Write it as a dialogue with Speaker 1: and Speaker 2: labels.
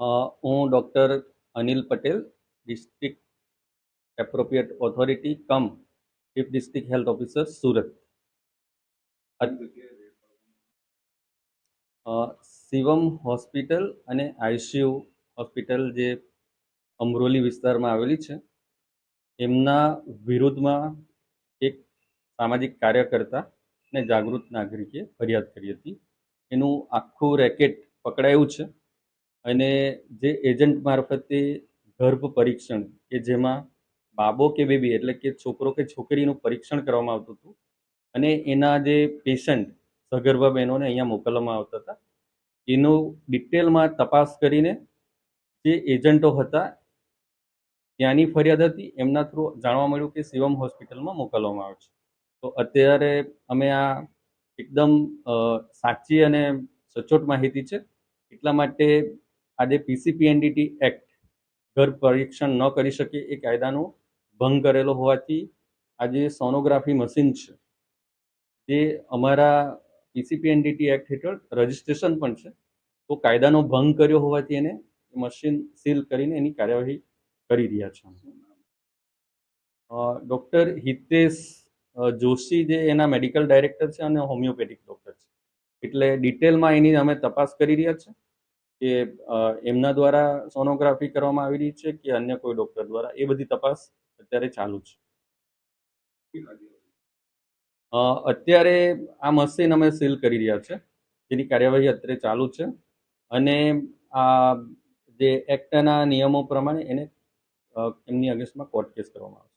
Speaker 1: હું doctor Anil Patel, district appropriate authority cum chief district health officer, Surat. Shivam hospital અને ICU hospital જે અમરોલી વિસ્તારમાં આવેલી છે, એમના વિરુદ્ધમાં એક સામાજિક કાર્યકર્તા અને જાગૃત નાગરિકે ફરિયાદ કરી હતી. એનું આખું રેકેટ પકડાયું છે અને જે એજન્ટ મારફતે ગર્ભ પરીક્ષણ કે જેમાં બાબો કે બેબી એટલે કે છોકરો કે છોકરીનું પરીક્ષણ કરવામાં આવતું હતું અને એના જે પેશન્ટ સગર્ભા બહેનોને અહીંયા મોકલવામાં આવતા હતા, એનું ડિટેલમાં તપાસ કરીને જે એજન્ટો હતા ત્યાંની ફરિયાદ હતી, એમના થ્રુ જાણવા મળ્યું કે શિવમ હોસ્પિટલમાં મોકલવામાં આવે છે. તો અત્યારે અમે આ એકદમ સાચી અને સચોટ માહિતી છે, એટલા માટે આજે પીસીપીએનડીટી એક્ટ ગર્ભ પરીક્ષણ ન કરી શકે એ કાયદાનો ભંગ કરેલો હોવાથી આજે સોનોગ્રાફી મશીન છે જે અમારા પીસીપીએનડીટી એક્ટ હેઠળ રજિસ્ટ્રેશન પણ છે, તો કાયદાનો ભંગ કર્યો હોવાથી એને મશીન સીલ કરીને એની કાર્યવાહી કરી રહ્યા છે. ડૉક્ટર હિતેશ જોશી જે એના મેડિકલ ડાયરેક્ટર છે અને હોમિયોપેથિક ડૉક્ટર છે, એટલે ડિટેલમાં એની અમે તપાસ કરી રહ્યા છે કે એમના દ્વારા સોનોગ્રાફી કરવામાં આવી રહી છે કે અન્ય કોઈ ડૉક્ટર દ્વારા, એ બધી તપાસ અત્યારે ચાલુ છે. અત્યારે આ મશીન અમે સીલ કરી રહ્યા છે, જેની કાર્યવાહી અત્યારે ચાલુ છે અને આ જે એક્ટના નિયમો પ્રમાણે એને એમની અગેન્સ્ટમાં કોર્ટ કેસ કરવામાં આવશે.